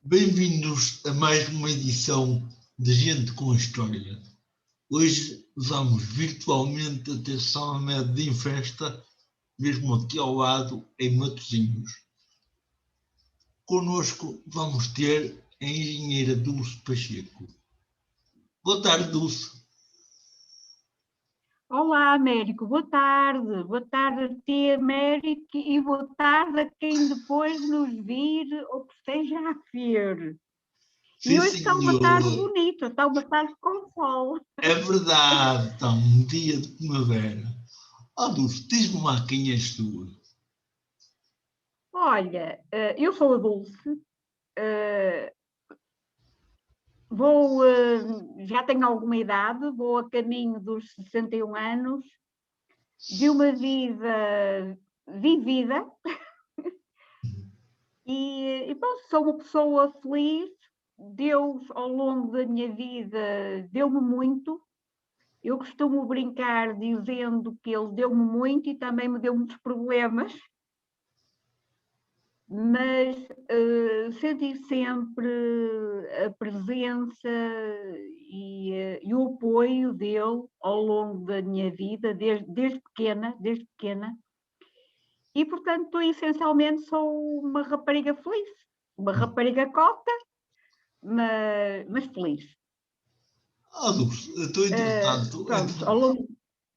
Bem-vindos a mais uma edição de Gente com História. Hoje vamos virtualmente até São Médio em Festa, mesmo aqui ao lado, em Matosinhos. Connosco vamos ter a engenheira Dulce Pacheco. Boa tarde, Dulce. Olá, Américo, boa tarde. Boa tarde a ti, Américo, e boa tarde a quem depois nos vir ou que esteja a ver. Sim, E hoje está uma tarde senhor. bonita, está uma tarde com sol. É verdade, está um dia de primavera. Dulce, diz-me lá quem és tu. Olha, eu sou a Dulce, eh, vou, já tenho alguma idade, vou a caminho dos 61 anos, de uma vida vivida, e pronto, sou uma pessoa feliz. Deus, ao longo da minha vida, deu-me muito. Eu costumo brincar dizendo que Ele deu-me muito e também me deu muitos problemas, mas senti sempre a presença e o apoio dele ao longo da minha vida, desde pequena. E, portanto, essencialmente sou uma rapariga feliz, uma rapariga cota, mas feliz. Dulce, então, Pronto, ao longo.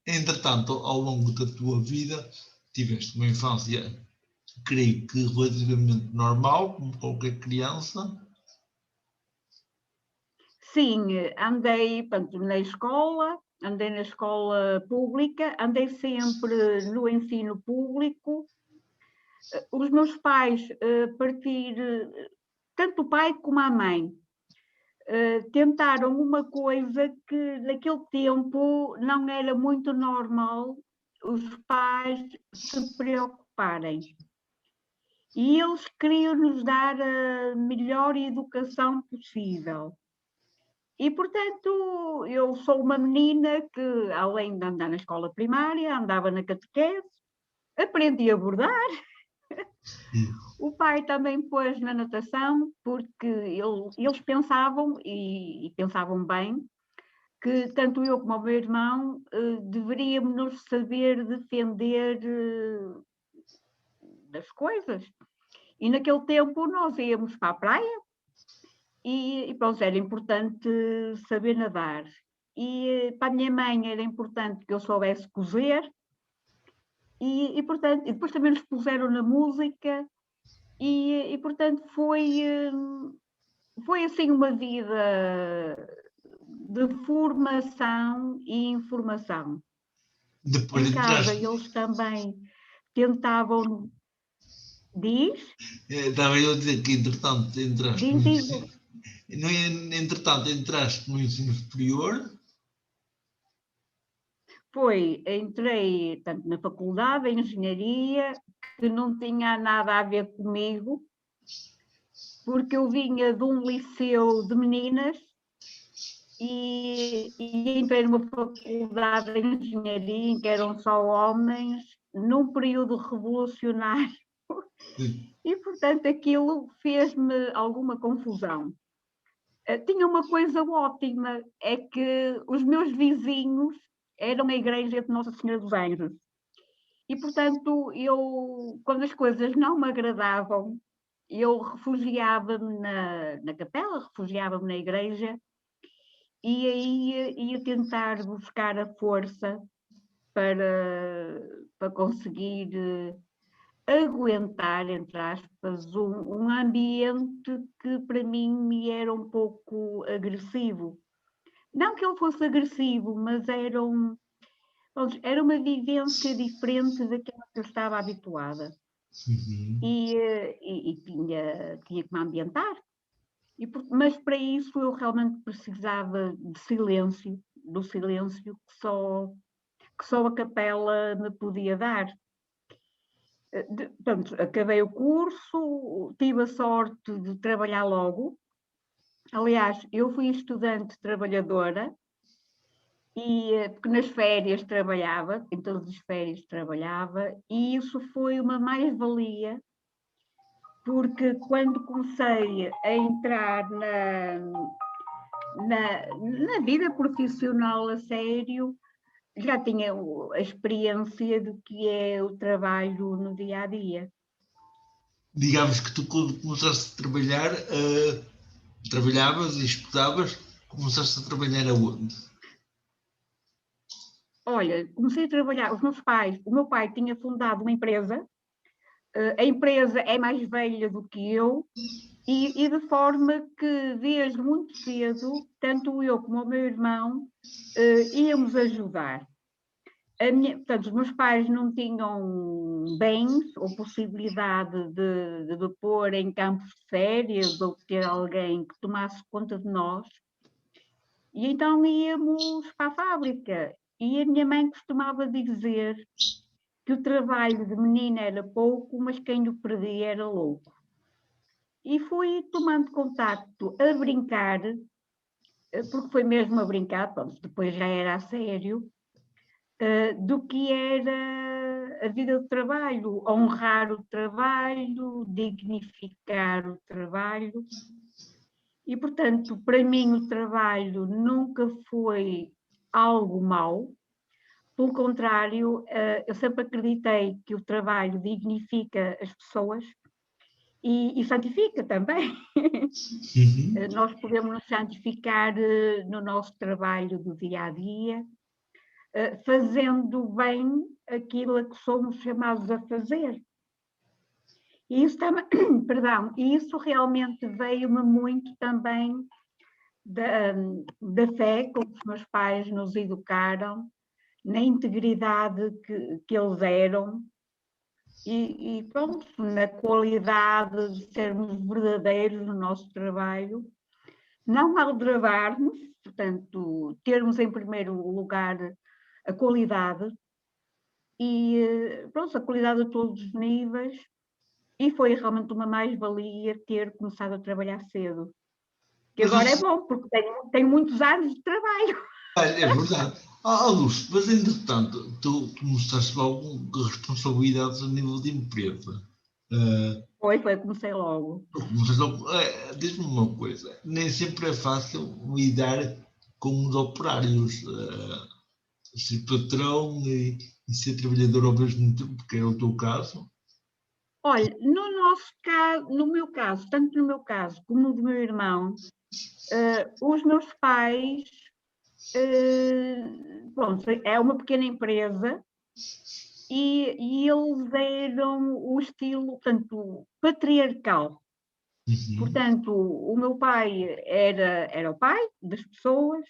entretanto, ao longo da tua vida, tiveste uma infância, creio que relativamente normal, como qualquer criança. Sim, andei na escola pública, andei sempre no ensino público. Os meus pais, tanto o pai como a mãe, tentaram uma coisa que naquele tempo não era muito normal os pais se preocuparem. E eles queriam nos dar a melhor educação possível. E, portanto, eu sou uma menina que, além de andar na escola primária, andava na catequese, aprendi a bordar. O pai também pôs na natação, porque eles pensavam, e pensavam bem, que tanto eu como o meu irmão deveríamos nos saber defender das coisas. E naquele tempo nós íamos para a praia e pronto, era importante saber nadar. E para a minha mãe era importante que eu soubesse cozer, portanto, e depois também nos puseram na música, portanto foi assim uma vida de formação e informação. Depois Em casa entraste, eles também tentavam, diz, estava eu a dizer que entretanto entraste no diz, diz, ensino, não é, entretanto entraste no ensino superior. entrei tanto na faculdade, em engenharia, que não tinha nada a ver comigo, porque eu vinha de um liceu de meninas e entrei numa faculdade de engenharia em que eram só homens, num período revolucionário, e portanto aquilo fez-me alguma confusão. Tinha uma coisa ótima, é que os meus vizinhos eram a igreja de Nossa Senhora dos Anjos. E, portanto, quando as coisas não me agradavam, eu refugiava-me na capela, refugiava-me na igreja, e aí ia tentar buscar a força para conseguir aguentar, entre aspas, um ambiente que para mim me era um pouco agressivo. Não que ele fosse agressivo, mas era uma vivência diferente daquela que eu estava habituada. Uhum. E tinha que me ambientar. Mas para isso eu realmente precisava de silêncio, do silêncio que só a capela me podia dar. Portanto, acabei o curso, tive a sorte de trabalhar logo. Aliás, eu fui estudante trabalhadora, porque nas férias trabalhava, em todas as férias trabalhava, e isso foi uma mais-valia, porque quando comecei a entrar na vida profissional a sério, já tinha a experiência do que é o trabalho no dia a dia. Digamos que tu, quando começaste a trabalhar, trabalhavas e estudavas, começaste a trabalhar aonde? Olha, comecei a trabalhar, o meu pai tinha fundado uma empresa, a empresa é mais velha do que eu, e de forma que desde muito cedo, tanto eu como o meu irmão, íamos ajudar. Portanto, os meus pais não tinham bens ou possibilidade de pôr em campos de férias ou ter alguém que tomasse conta de nós. E então íamos para a fábrica. E a minha mãe costumava dizer que o trabalho de menina era pouco, mas quem o perdia era louco. E fui tomando contacto a brincar, porque foi mesmo a brincar, pronto, depois já era a sério, do que era a vida de trabalho, honrar o trabalho, dignificar o trabalho. E, portanto, para mim o trabalho nunca foi algo mau. Pelo contrário, eu sempre acreditei que o trabalho dignifica as pessoas e santifica também. Nós podemos nos santificar no nosso trabalho do dia a dia, fazendo bem aquilo a que somos chamados a fazer. E isso também, perdão, e isso realmente veio-me muito também da fé com que os meus pais nos educaram, na integridade que eles eram e pronto, na qualidade de sermos verdadeiros no nosso trabalho, não aldrabarmos, portanto, termos em primeiro lugar a qualidade e pronto, a qualidade a todos os níveis, e foi realmente uma mais-valia ter começado a trabalhar cedo. Que Mas agora é bom, porque tenho muitos anos de trabalho. é verdade. Lúcio, mas entretanto, tu começaste logo com responsabilidades a nível de empresa. Comecei logo. Diz-me uma coisa, nem sempre é fácil lidar com os operários, ser patrão e ser trabalhador ao mesmo tempo, que é o teu caso. Olha, no nosso caso, no meu caso, tanto no meu caso como no do meu irmão, os meus pais, pronto, é uma pequena empresa e eles eram o estilo, portanto, patriarcal. Portanto, o meu pai era o pai das pessoas,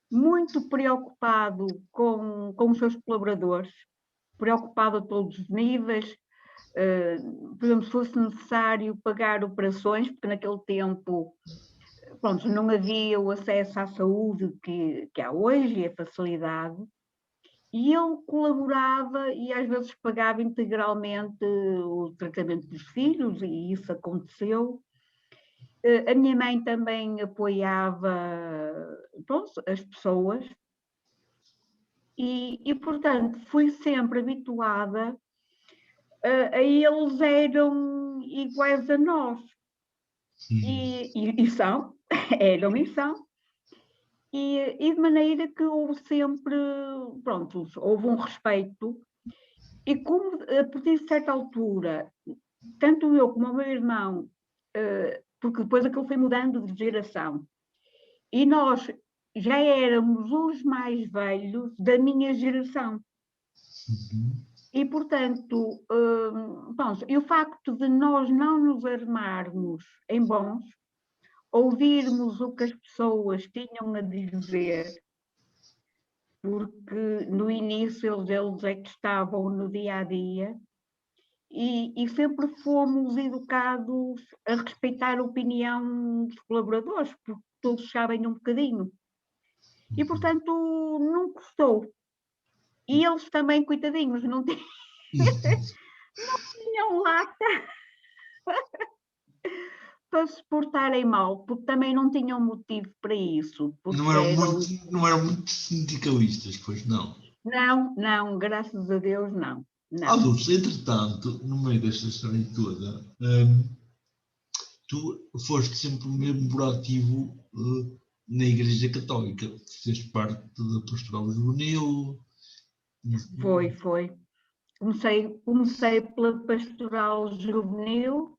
muito preocupado com os seus colaboradores, preocupado a todos os níveis. Por exemplo, se fosse necessário pagar operações, porque naquele tempo, pronto, não havia o acesso à saúde que há hoje e a facilidade, e ele colaborava e às vezes pagava integralmente o tratamento dos filhos, e isso aconteceu. A minha mãe também apoiava, pronto, as pessoas, portanto, fui sempre habituada a eles eram iguais a nós. E são, eram e são. E de maneira que houve sempre, pronto, houve um respeito. E como, a partir de certa altura, tanto eu como o meu irmão, porque depois aquilo foi mudando de geração, e nós já éramos os mais velhos da minha geração. E, portanto, e o facto de nós não nos armarmos em bons, ouvirmos o que as pessoas tinham a dizer, porque no início eles é que estavam no dia a dia, e sempre fomos educados a respeitar a opinião dos colaboradores, porque todos sabem um bocadinho. E, portanto, não custou. E eles também, coitadinhos, não tinham lata para se portarem mal, porque também não tinham motivo para isso. Não eram muito sindicalistas, pois não? Não, graças a Deus não. Lúcio, entretanto, no meio desta história toda, tu foste sempre o mesmo proativo na Igreja Católica. Fizeste parte da Pastoral Juvenil. Foi. Comecei pela Pastoral Juvenil.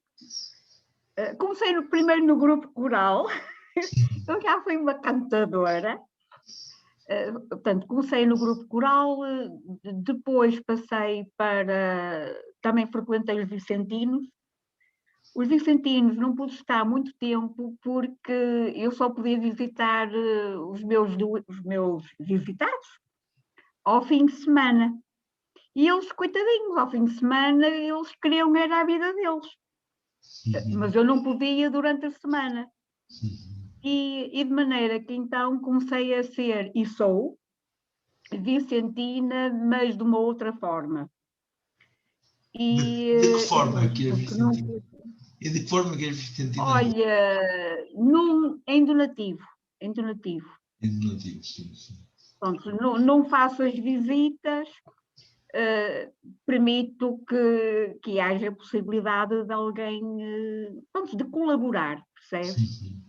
Comecei primeiro no grupo coral. Eu já fui uma cantadora. Portanto, comecei no grupo coral, depois passei para... Também frequentei os vicentinos. Os vicentinos não pude estar muito tempo porque eu só podia visitar os meus visitados ao fim de semana. E eles, coitadinhos, ao fim de semana, eles queriam era a vida deles. Mas eu não podia durante a semana. E de maneira que então comecei a ser, e sou, vicentina, mas de uma outra forma. De que forma é que és vicentina? E de que forma é que és vicentina? Olha, em donativo. Em donativo. Em donativo, sim. Pronto, não faço as visitas, permito que haja possibilidade de alguém, pronto, de colaborar, percebes? Sim.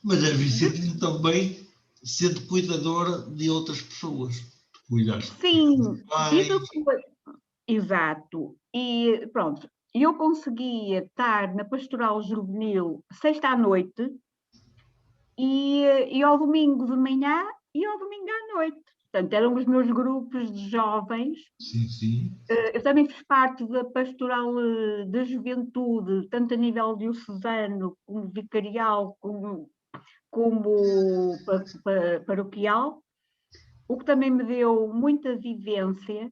Mas é vicentina também sendo cuidadora de outras pessoas. Cuidaste Sim, pais. e depois, exato. E pronto, eu conseguia estar na pastoral juvenil sexta à noite e ao domingo de manhã e ao domingo à noite. Portanto, eram os meus grupos de jovens. Sim. Eu também fiz parte da pastoral da juventude, tanto a nível diocesano, como vicarial, como paroquial, o que também me deu muita vivência.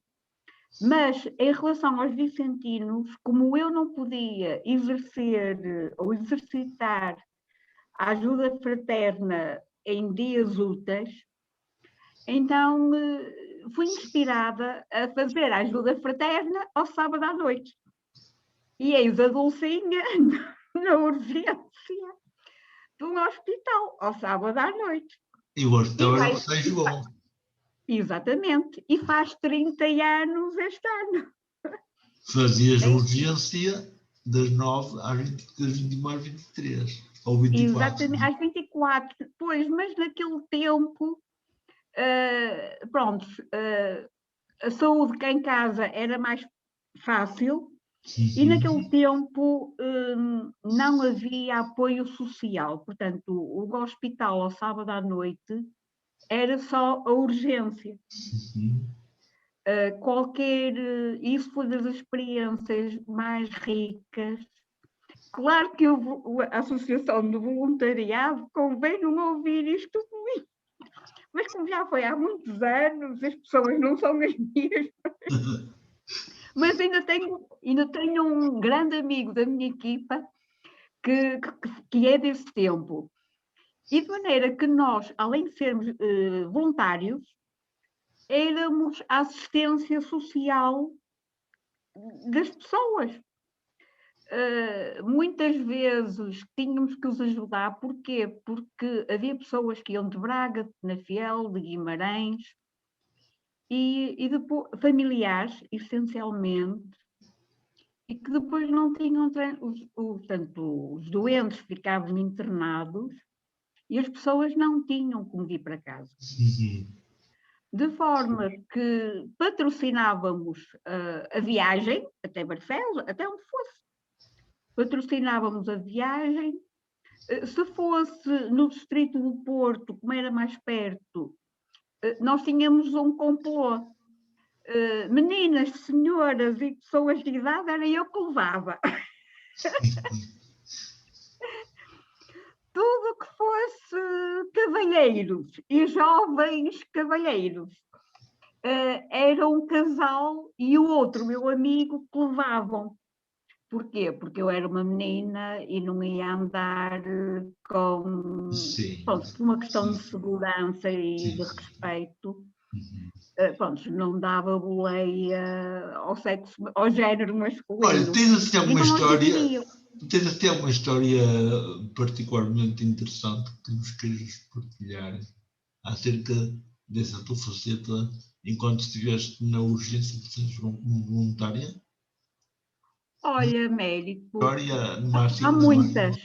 Mas em relação aos vicentinos, como eu não podia exercer ou exercitar a ajuda fraterna em dias úteis, então fui inspirada a fazer a ajuda fraterna ao sábado à noite. E eis a Dulcinha na urgência de um hospital ao sábado à noite. E o hospital era o São João. Exatamente. E faz 30 anos este ano. Fazias urgência das 9 às 21 às 23. Ou 24. Exatamente, às 24. Pois, mas naquele tempo, pronto, a saúde cá em casa era mais fácil. E naquele tempo não havia apoio social, portanto, o hospital ao sábado à noite era só a urgência. Isso foi das experiências mais ricas. Claro que a Associação de Voluntariado convém não ouvir isto muito, mas como já foi há muitos anos, as pessoas não são as mesmas. Mas ainda tenho um grande amigo da minha equipa que é desse tempo. E de maneira que nós, além de sermos voluntários, éramos a assistência social das pessoas. Muitas vezes tínhamos que os ajudar, porquê? Porque havia pessoas que iam de Braga, de Penafiel, de Guimarães, e depois, familiares, essencialmente, e que depois não tinham, portanto, os doentes ficavam internados e as pessoas não tinham como vir para casa. De forma que patrocinávamos a viagem até Barcelos, até onde fosse. Patrocinávamos a viagem. Se fosse no distrito do Porto, como era mais perto, nós tínhamos um complô. Meninas, senhoras e pessoas de idade, era eu que levava. Tudo que fosse cavalheiros e jovens cavalheiros. Era um casal e o outro, meu amigo, que levavam. Porquê? Porque eu era uma menina e não ia andar com... Pronto, por uma questão de segurança e de respeito. Pronto, não dava boleia ao género masculino. Olha, tens até uma história particularmente interessante que nos queres partilhar acerca dessa tua faceta enquanto estiveste na urgência de São João como voluntária? Olha, médico, História há muitas.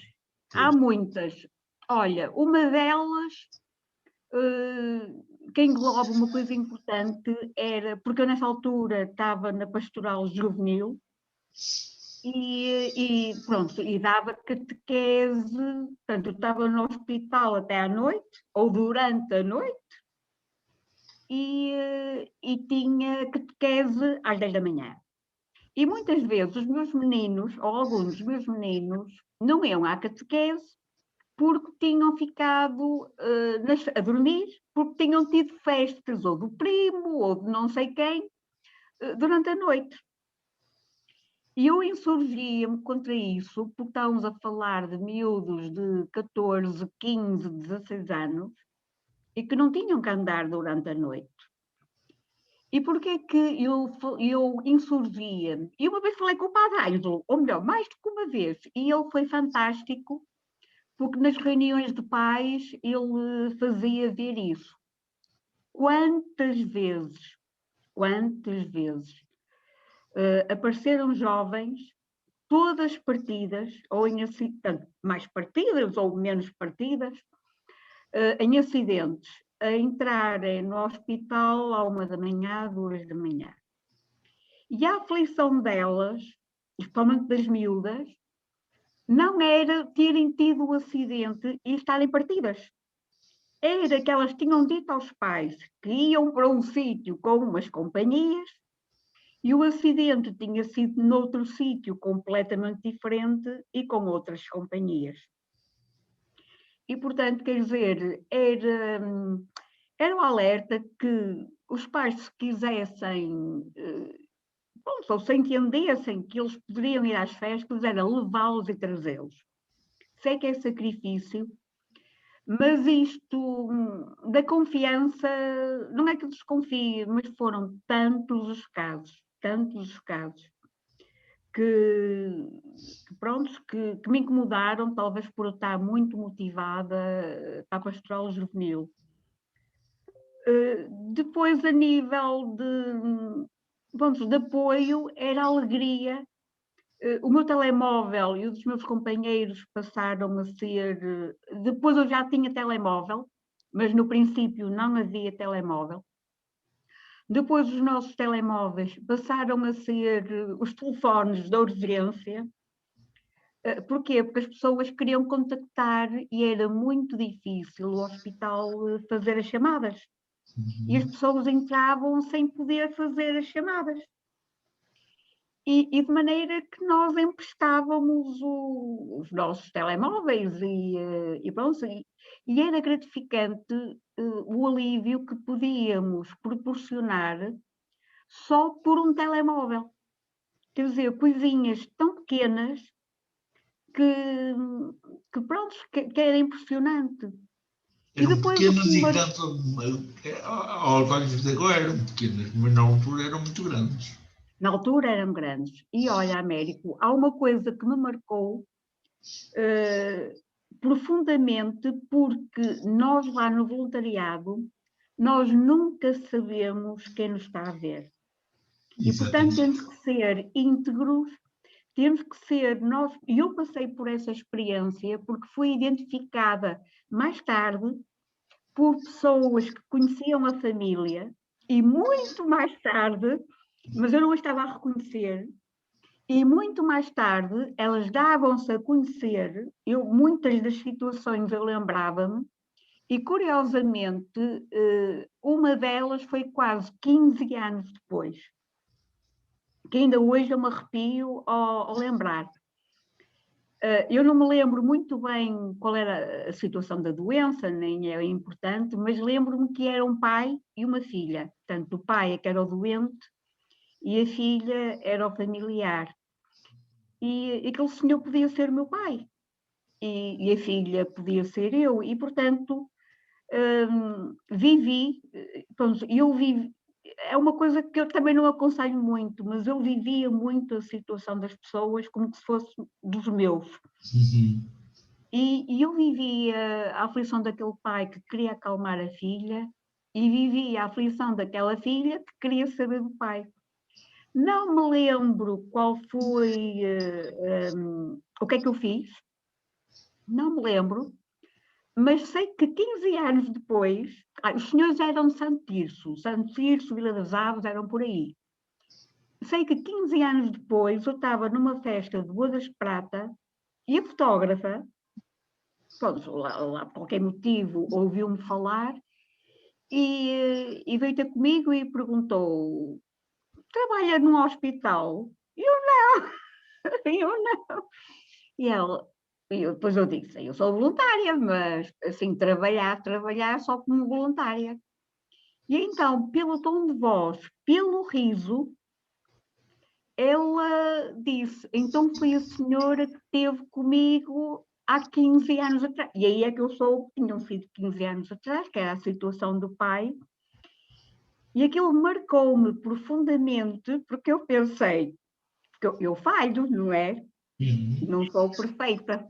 Há muitas. Olha, uma delas, que engloba uma coisa importante, era, porque eu nessa altura estava na pastoral juvenil, e pronto, e dava catequese, portanto, eu estava no hospital até à noite, ou durante a noite, e tinha catequese às 10 da manhã. E muitas vezes os meus meninos, ou alguns dos meus meninos, não iam à catequese porque tinham ficado a dormir, porque tinham tido festas, ou do primo, ou de não sei quem, durante a noite. E eu insurgia-me contra isso, porque estávamos a falar de miúdos de 14, 15, 16 anos, e que não tinham que andar durante a noite. E porquê que eu insurgia-me? E uma vez falei com o Padre Ângelo, ou melhor, mais do que uma vez, e ele foi fantástico, porque nas reuniões de pais ele fazia ver isso. Quantas vezes apareceram jovens, todas partidas, ou em mais partidas ou menos partidas, em acidentes, a entrarem no hospital à 1 da manhã, 2 da manhã. E a aflição delas, especialmente das miúdas, não era terem tido o acidente e estarem partidas. Era que elas tinham dito aos pais que iam para um sítio com umas companhias e o acidente tinha sido noutro sítio completamente diferente e com outras companhias. E, portanto, quer dizer, era o alerta que os pais, se quisessem, ou se entendessem que eles poderiam ir às festas, era levá-los e trazê-los. Sei que é sacrifício, mas isto da confiança, não é que desconfie, mas foram tantos os casos, que me incomodaram, talvez por eu estar muito motivada para a pastoral juvenil. Depois, a nível de apoio, era alegria. O meu telemóvel e os dos meus companheiros passaram a ser... Depois eu já tinha telemóvel, mas no princípio não havia telemóvel. Depois os nossos telemóveis passaram a ser os telefones da urgência. Porquê? Porque as pessoas queriam contactar e era muito difícil o hospital fazer as chamadas. E as pessoas entravam sem poder fazer as chamadas. E de maneira que nós emprestávamos os nossos telemóveis e pronto, e era gratificante o alívio que podíamos proporcionar só por um telemóvel. Quer dizer, coisinhas tão pequenas que era impressionante. Eram pequenas e tanto aos olhos de agora eram pequenas, mas na altura eram muito grandes. Na altura eram grandes. E olha, Américo, há uma coisa que me marcou profundamente, porque nós lá no voluntariado, nós nunca sabemos quem nos está a ver. E, portanto, temos que ser íntegros, temos que ser nós. E eu passei por essa experiência porque fui identificada mais tarde por pessoas que conheciam a família e muito mais tarde, mas eu não a estava a reconhecer, e muito mais tarde elas davam-se a conhecer, muitas das situações eu lembrava-me, e curiosamente uma delas foi quase 15 anos depois, que ainda hoje eu me arrepio ao lembrar. Eu não me lembro muito bem qual era a situação da doença, nem é importante, mas lembro-me que era um pai e uma filha. Portanto, o pai é que era o doente e a filha era o familiar. E aquele senhor podia ser o meu pai e a filha podia ser eu. E, portanto, eu vivi. É uma coisa que eu também não aconselho muito, mas eu vivia muito a situação das pessoas como se fosse dos meus. Uhum. E eu vivia a aflição daquele pai que queria acalmar a filha e vivia a aflição daquela filha que queria saber do pai. Não me lembro qual foi, o que é que eu fiz, Não me lembro, mas sei que 15 anos depois, os senhores eram de Santo Tirso, Vila das Aves, eram por aí. Sei que 15 anos depois eu estava numa festa de Bodas de Prata e a fotógrafa, pronto, lá por qualquer motivo, ouviu-me falar e veio ter comigo e perguntou: trabalha num hospital? E eu não, eu não. E ela, depois eu disse: eu sou voluntária, mas assim, trabalhar só como voluntária. E então, pelo tom de voz, pelo riso, ela disse: então foi a senhora que esteve comigo há 15 anos atrás. E aí é que eu soube que tinham sido 15 anos atrás, que era a situação do pai. E aquilo marcou-me profundamente, porque eu pensei, porque eu falho, não é? Uhum. Não sou perfeita.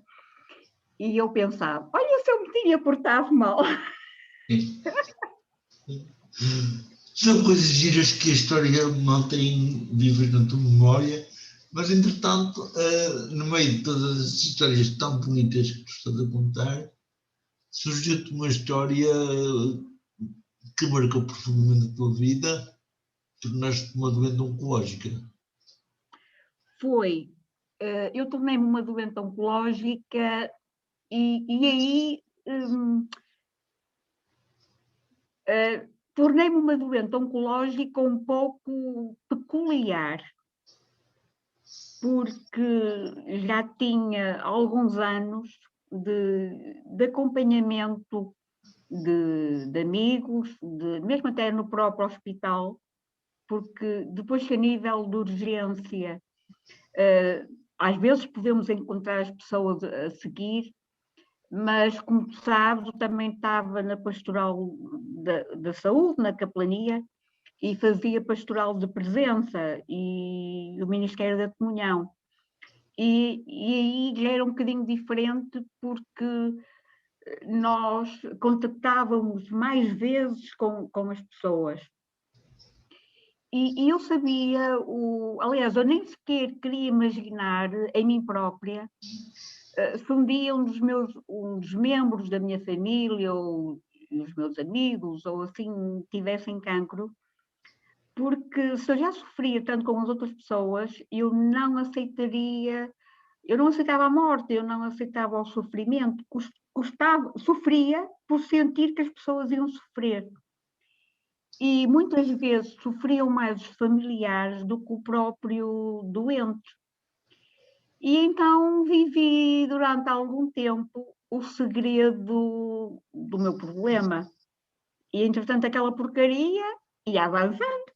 E eu pensava: olha, se eu me tinha portado mal. São coisas giras que a história mantém vivas na tua memória, mas entretanto, no meio de todas as histórias tão bonitas que tu estás a contar, surgiu-te uma história que marcou profundamente a tua vida, tornaste-te uma doente oncológica. Foi, eu tornei-me uma doente oncológica e aí tornei-me uma doente oncológica um pouco peculiar, porque já tinha alguns anos de acompanhamento de amigos, mesmo até no próprio hospital, porque depois que a nível de urgência, às vezes podemos encontrar as pessoas a seguir, mas como tu sabes, eu também estava na pastoral da saúde, na capelania, e fazia pastoral de presença e o Ministério da Comunhão. E aí era um bocadinho diferente porque nós contactávamos mais vezes com as pessoas. E eu sabia, aliás, eu nem sequer queria imaginar em mim própria se um dia um dos membros da minha família ou os meus amigos ou assim tivessem cancro, porque se eu já sofria tanto com as outras pessoas, eu não aceitava a morte, eu não aceitava o sofrimento, sofria por sentir que as pessoas iam sofrer. E muitas vezes sofriam mais os familiares do que o próprio doente. E então vivi durante algum tempo o segredo do meu problema. E entretanto aquela porcaria ia avançando.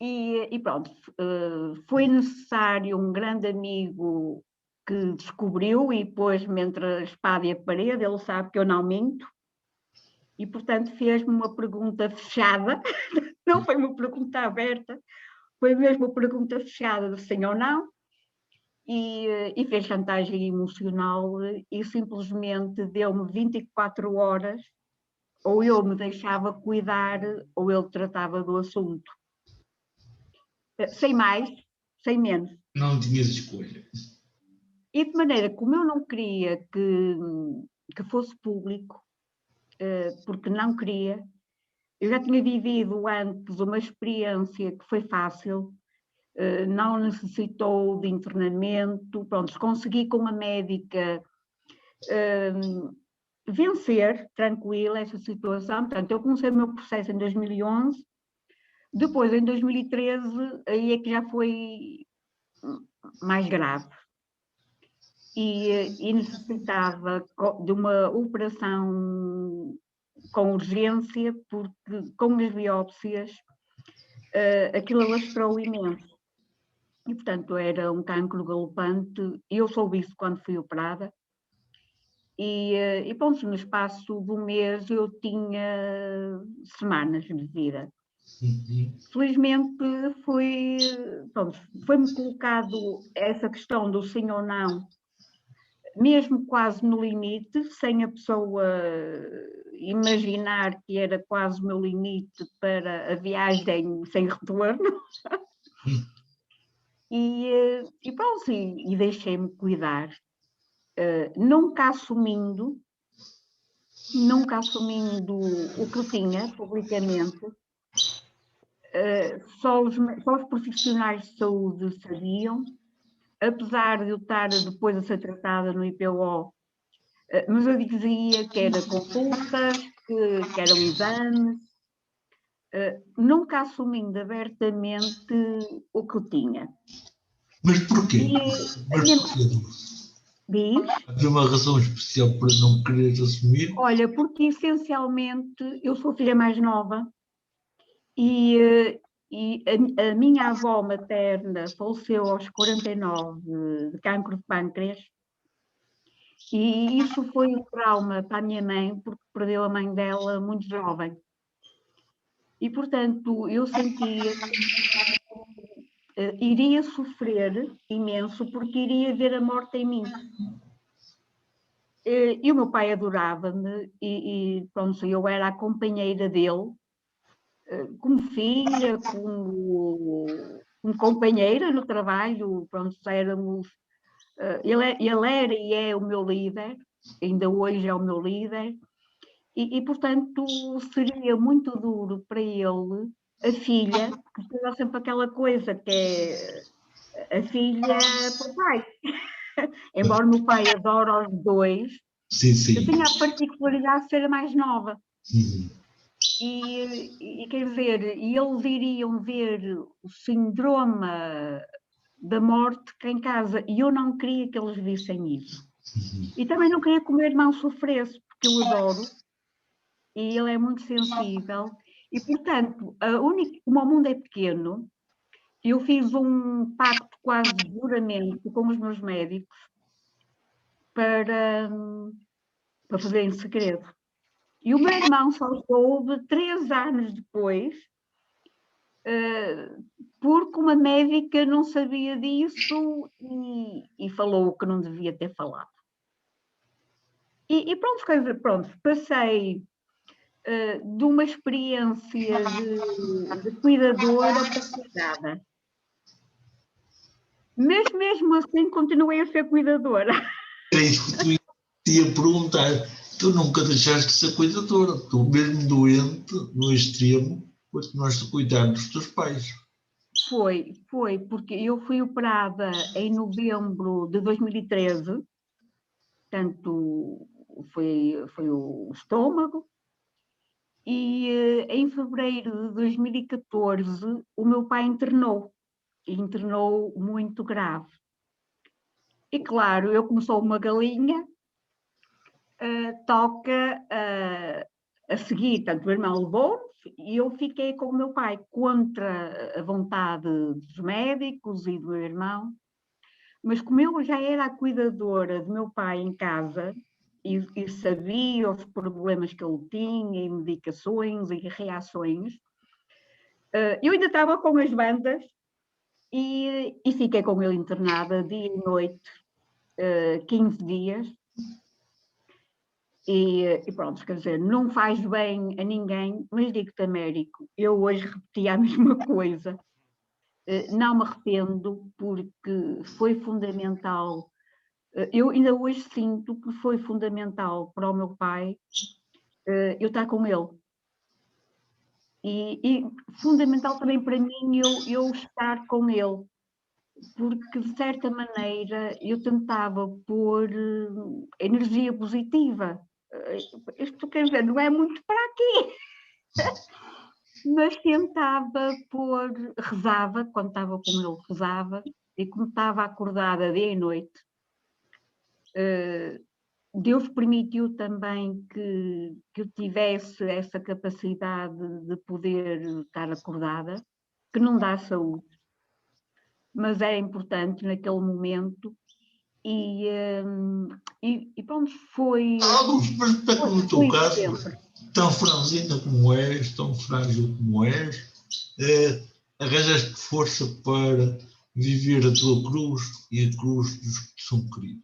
E pronto, foi necessário um grande amigo que descobriu e pôs-me entre a espada e a parede, ele sabe que eu não minto, e portanto fez-me uma pergunta fechada, não foi uma pergunta aberta, foi mesmo uma pergunta fechada de sim ou não, e fez chantagem emocional e simplesmente deu-me 24 horas, ou eu me deixava cuidar, ou ele tratava do assunto. Sem mais, sem menos. Não tinhas escolha. E de maneira como eu não queria que fosse público, porque não queria, eu já tinha vivido antes uma experiência que foi fácil, não necessitou de internamento, pronto, consegui com uma médica vencer tranquila essa situação. Portanto, eu comecei o meu processo em 2011, depois em 2013, aí é que já foi mais grave. E necessitava de uma operação com urgência, porque com as biópsias aquilo alastrou imenso. E, portanto, era um cancro galopante. Eu soube isso quando fui operada. E pronto, no espaço de um mês eu tinha semanas de vida. Uhum. Felizmente foi-me colocado essa questão do sim ou não, mesmo quase no limite, sem a pessoa imaginar que era quase o meu limite para a viagem sem retorno. E pronto, e deixei-me cuidar. nunca assumindo o que tinha publicamente. Só os profissionais de saúde sabiam, apesar de eu estar depois a ser tratada no IPO, mas eu dizia que era consultas, que eram exames, nunca assumindo abertamente o que eu tinha. Mas porquê? Diz? Havia uma razão especial para não querer assumir? Olha, porque essencialmente eu sou a filha mais nova e a minha avó materna faleceu aos 49 de cancro de pâncreas, e isso foi um trauma para a minha mãe, porque perdeu a mãe dela muito jovem. E, portanto, eu sentia que iria sofrer imenso, porque iria ver a morte em mim. E o meu pai adorava-me, e pronto, eu era a companheira dele, como filha, como companheira no trabalho, pronto, éramos. Ele era e é o meu líder, ainda hoje é o meu líder, e portanto seria muito duro para ele, a filha, porque há sempre aquela coisa que é a filha para o pai. Embora o meu pai adore os dois, Sim. eu tinha a particularidade de ser a mais nova. Uhum. E quer dizer, eles iriam ver o síndrome da morte cá em casa, e eu não queria que eles vissem isso. Uhum. E também não queria que o meu irmão sofresse, porque eu adoro, e ele é muito sensível, e portanto, como o mundo é pequeno, eu fiz um pacto quase de juramento com os meus médicos para fazer em segredo. E o meu irmão só soube 3 anos depois, porque uma médica não sabia disso e falou o que não devia ter falado. E pronto, passei de uma experiência de cuidadora para cuidada. Mas mesmo assim continuei a ser cuidadora. É isso que tu ia perguntar. Tu nunca deixaste de ser cuidadora. Tu, mesmo doente, no extremo, continuaste a cuidar dos teus pais. Foi, porque eu fui operada em novembro de 2013, portanto, foi o estômago, e em fevereiro de 2014 o meu pai internou muito grave. E claro, eu como sou uma galinha, toca a seguir, portanto o irmão levou-me e eu fiquei com o meu pai contra a vontade dos médicos e do meu irmão, mas como eu já era a cuidadora do meu pai em casa e sabia os problemas que ele tinha, e medicações e reações, eu ainda estava com as bandas e fiquei com ele internada dia e noite, 15 dias. E pronto, quer dizer, não faz bem a ninguém, mas digo-te, Américo, eu hoje repeti a mesma coisa. Não me arrependo, porque foi fundamental. Eu ainda hoje sinto que foi fundamental para o meu pai eu estar com ele. E fundamental também para mim eu estar com ele, porque de certa maneira eu tentava pôr energia positiva. Isto quer dizer, não é muito para aqui, mas tentava pôr, rezava, quando estava com ele rezava, e como estava acordada dia e noite, Deus permitiu também que eu tivesse essa capacidade de poder estar acordada, que não dá saúde, mas é importante naquele momento. E pronto, foi. Mas no teu caso, Sempre. tão franzina como és, tão frágil como és, arranjaste força para viver a tua cruz e a cruz dos que te são queridos.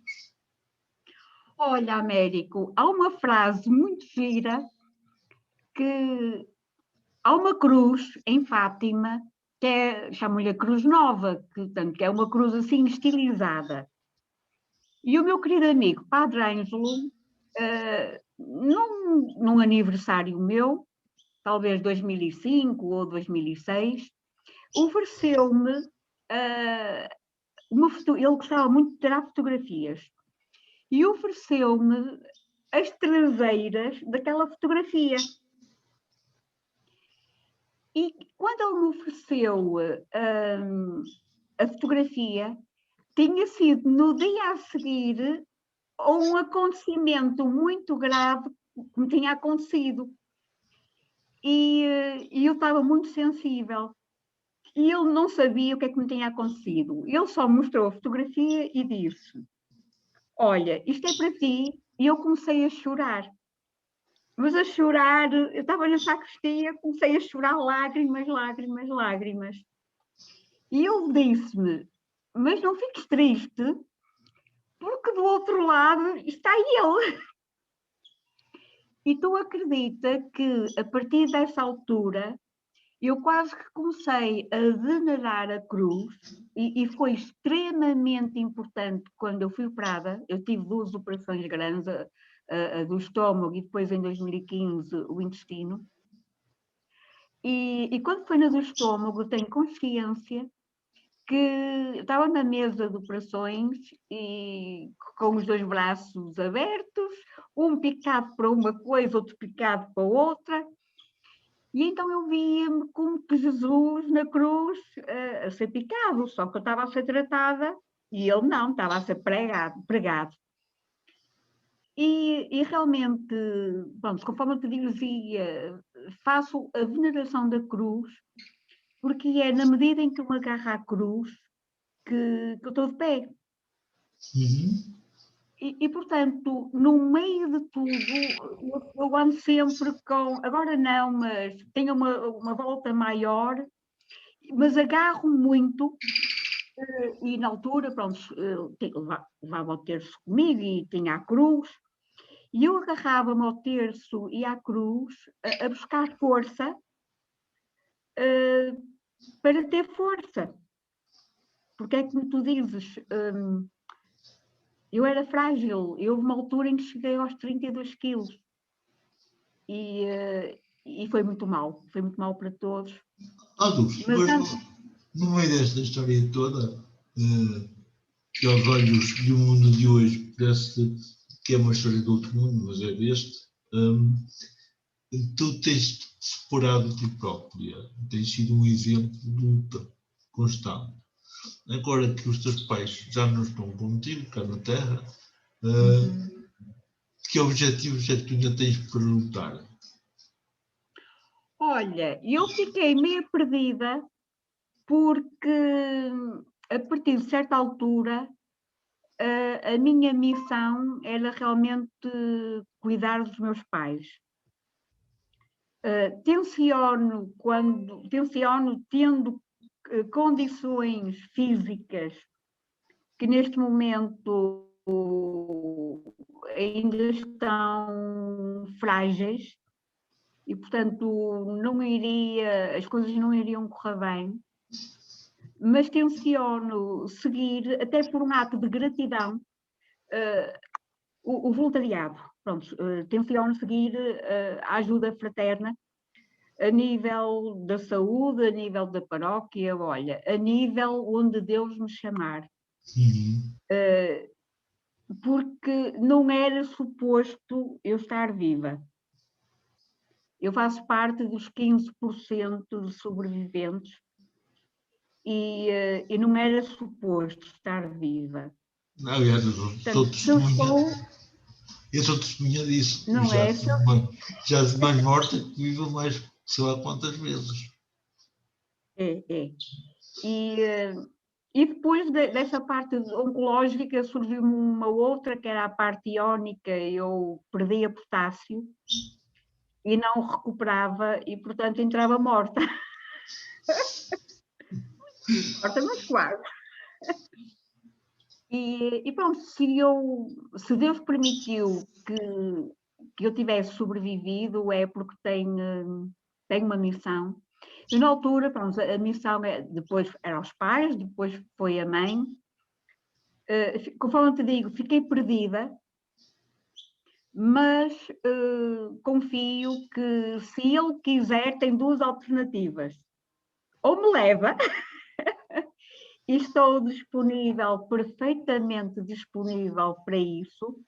Olha, Américo, há uma frase muito gira que há uma cruz em Fátima, que chamam-lhe a Cruz Nova, que é uma cruz assim estilizada. E o meu querido amigo Padre Ângelo, num aniversário meu, talvez 2005 ou 2006, ofereceu-me, ele gostava muito de tirar fotografias, e ofereceu-me as traseiras daquela fotografia. E quando ele me ofereceu a fotografia, tinha sido no dia a seguir a um acontecimento muito grave que me tinha acontecido. E eu estava muito sensível. E ele não sabia o que é que me tinha acontecido. Ele só mostrou a fotografia e disse: olha, isto é para ti. E eu comecei a chorar. Mas a chorar, eu estava na sacristia, comecei a chorar lágrimas, lágrimas, lágrimas. E ele disse-me: mas não fiques triste, porque do outro lado está ele. E tu acredita que, a partir dessa altura, eu quase que comecei a venerar a cruz, e foi extremamente importante quando eu fui operada. Eu tive 2 operações grandes, a do estômago e depois, em 2015, o intestino. E quando foi na do estômago, tenho consciência que estava na mesa de operações e com os 2 braços abertos, um picado para uma coisa, outro picado para outra. E então eu via-me como que Jesus na cruz a ser picado, só que eu estava a ser tratada e ele não, estava a ser pregado. E realmente, pronto, conforme eu te dizia, faço a veneração da cruz, porque é na medida em que eu me agarro à cruz que eu estou de pé. Uhum. Portanto, no meio de tudo, eu ando sempre com, agora não, mas tenho uma volta maior, mas agarro muito, e na altura, pronto, levava o terço comigo e tinha a cruz, e eu agarrava-me ao terço e à cruz a buscar força, para ter força. Porque é como tu dizes, eu era frágil, houve uma altura em que cheguei aos 32 quilos, e foi muito mal para todos. Dulce, Mas mas no meio desta história toda, que aos olhos do mundo de hoje parece que é uma história do outro mundo, mas é deste, tu tens separado de ti própria, tens sido um exemplo de luta constante. Agora que os teus pais já não estão contigo cá na Terra, que objetivos é que tu ainda tens para lutar? olha, eu fiquei meio perdida, porque a partir de certa altura a minha missão era realmente cuidar dos meus pais. Tenciono tendo condições físicas que neste momento ainda estão frágeis, e portanto as coisas não iriam correr bem, mas tenciono seguir, até por um ato de gratidão, o voluntariado. Pronto, tenciono seguir a ajuda fraterna a nível da saúde, a nível da paróquia, olha, a nível onde Deus me chamar. Porque não era suposto eu estar viva. Eu faço parte dos 15% de sobreviventes, e não era suposto estar viva. Aliás, eu sou testemunha disso. Não é? Já se mais morta que viva mais sei lá quantas vezes. É. E depois dessa parte oncológica surgiu-me uma outra, que era a parte iónica. Eu perdia potássio e não recuperava, e portanto entrava morta. Morta, mas quase. E pronto, se Deus permitiu que eu tivesse sobrevivido, é porque tenho uma missão. E na altura, pronto, a missão depois era os pais, depois foi a mãe. conforme te digo, fiquei perdida, mas confio que, se ele quiser, tem duas alternativas. Ou me leva, e estou disponível, perfeitamente disponível para isso,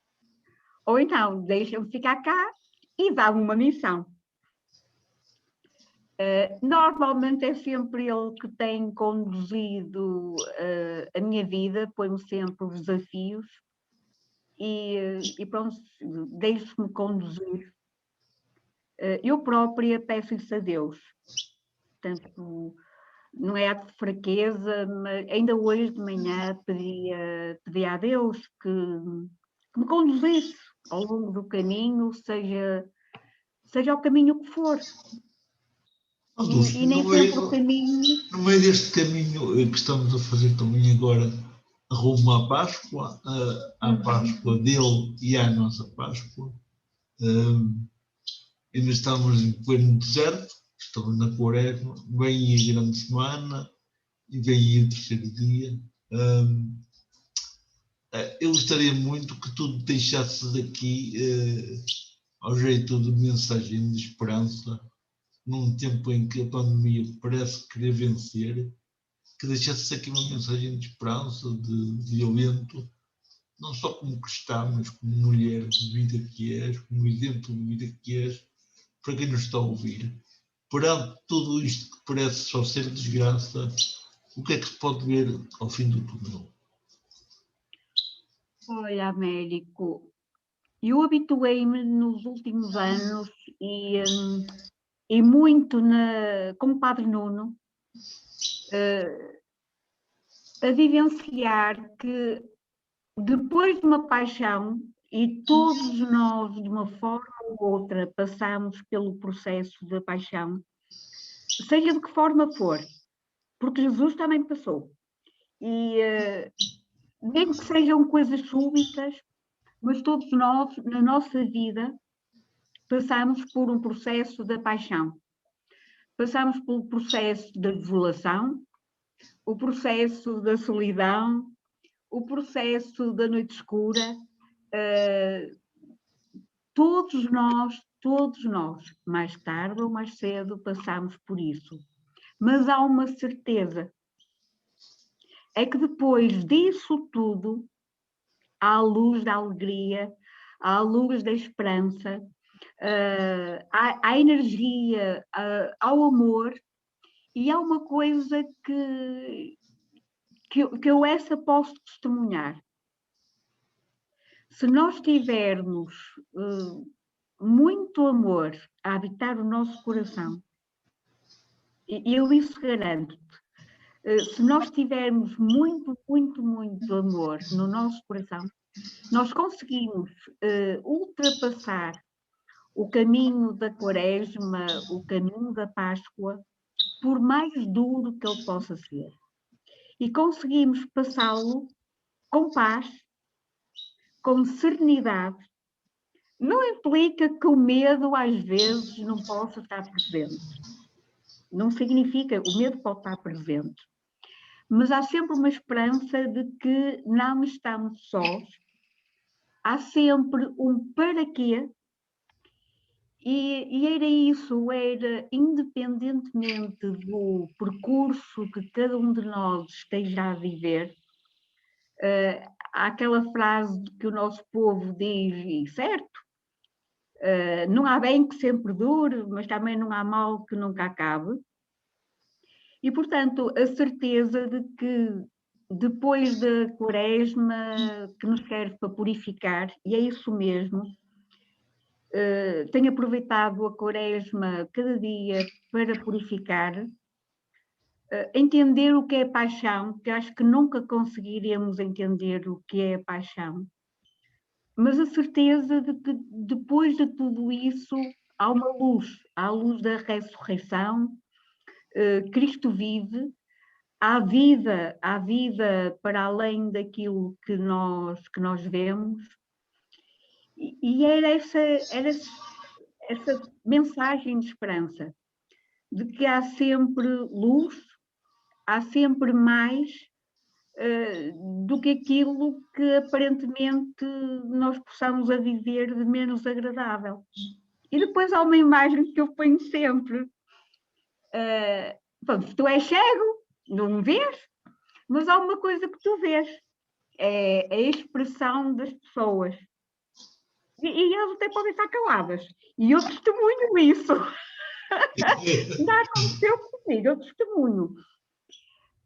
ou então deixa-me ficar cá e dá-me uma missão. Normalmente é sempre ele que tem conduzido a minha vida, põe-me sempre os desafios e pronto, deixo-me conduzir. Eu própria peço isso a Deus. Portanto, não é ato de fraqueza, mas ainda hoje de manhã pedi a Deus que me conduzisse ao longo do caminho, seja o caminho que for. E nem sempre o caminho... No meio deste caminho que estamos a fazer também agora, rumo à Páscoa, à Páscoa dele e à nossa Páscoa, ainda estamos em pleno deserto, estamos na Quaresma, vem aí a grande semana e vem aí o terceiro dia. Eu gostaria muito que tu deixasses aqui, ao jeito de mensagem de esperança, num tempo em que a pandemia parece querer vencer, que deixasses aqui uma mensagem de esperança, de alento, não só como cristã, mas como mulher de vida que és, como exemplo de vida que és, para quem nos está a ouvir. Perante tudo isto que parece só ser desgraça, o que é que se pode ver ao fim do túnel? Olha, Américo, eu habituei-me nos últimos anos e muito como Padre Nuno a vivenciar que depois de uma paixão, e todos nós, de uma forma ou outra, passamos pelo processo da paixão, seja de que forma for, porque Jesus também passou. E nem que sejam coisas súbitas, mas todos nós, na nossa vida, passamos por um processo da paixão. Passamos pelo processo da desolação, o processo da solidão, o processo da noite escura. Todos nós, mais tarde ou mais cedo, passamos por isso. Mas há uma certeza, é que depois disso tudo, há a luz da alegria, há a luz da esperança, há energia, há o amor, e há uma coisa que eu essa posso testemunhar. Se nós tivermos muito amor a habitar o nosso coração, e eu isso garanto-te, se nós tivermos muito, muito, muito amor no nosso coração, nós conseguimos ultrapassar o caminho da Quaresma, o caminho da Páscoa, por mais duro que ele possa ser. E conseguimos passá-lo com paz, com serenidade. Não implica que o medo, às vezes, não possa estar presente. Não significa, o medo pode estar presente. Mas há sempre uma esperança de que não estamos sós. Há sempre um para quê. E era isso, era independentemente do percurso que cada um de nós esteja a viver, há aquela frase que o nosso povo diz, e certo, não há bem que sempre dure, mas também não há mal que nunca acabe. E, portanto, a certeza de que depois da Quaresma, que nos serve para purificar, e é isso mesmo, tenho aproveitado a Quaresma cada dia para purificar, entender o que é paixão, que acho que nunca conseguiremos entender o que é paixão, mas a certeza de que depois de tudo isso há uma luz, há a luz da ressurreição, Cristo vive, há vida para além daquilo que nós vemos, e era essa mensagem de esperança, de que há sempre luz, há sempre mais, do que aquilo que aparentemente nós possamos a viver de menos agradável. E depois há uma imagem que eu ponho sempre. Pronto, tu és cego, não vês, mas há uma coisa que tu vês, é a expressão das pessoas. E elas até podem estar caladas. E eu testemunho isso. Já aconteceu comigo, eu testemunho.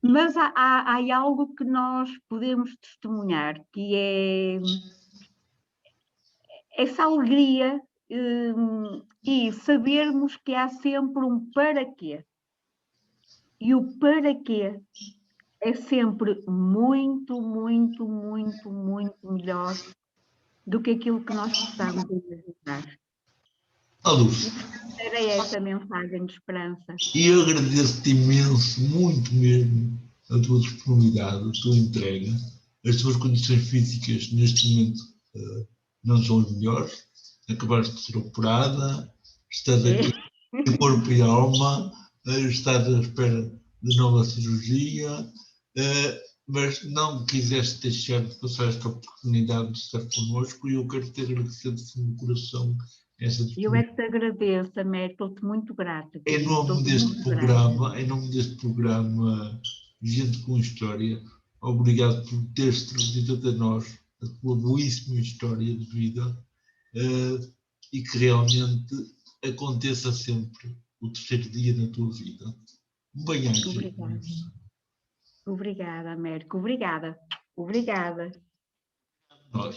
Mas há algo que nós podemos testemunhar, que é essa alegria e sabermos que há sempre um para quê. E o para quê é sempre muito, muito, muito, muito melhor do que aquilo que nós possamos imaginar. Ó Lúcia, E portanto era essa a mensagem de esperança. e eu agradeço-te imenso, muito mesmo, a tua disponibilidade, a tua entrega. As tuas condições físicas neste momento não são as melhores. Acabaste de ser operada, estás aqui de corpo e alma, estás à espera de nova cirurgia, mas não quiseste deixar de passar esta oportunidade de estar connosco e eu quero te agradecer de fundo do coração essa Eu é disponibilidade. que te agradeço, Américo, estou-te muito grata, Em querido. nome Estou-te deste muito grata. programa, em nome deste programa Gente com História, obrigado por teres trazido até nós a tua belíssima história de vida e que realmente aconteça sempre o terceiro dia na tua vida. Bem-aja. Obrigada. Obrigada, Américo. Obrigada. Obrigada. Nós.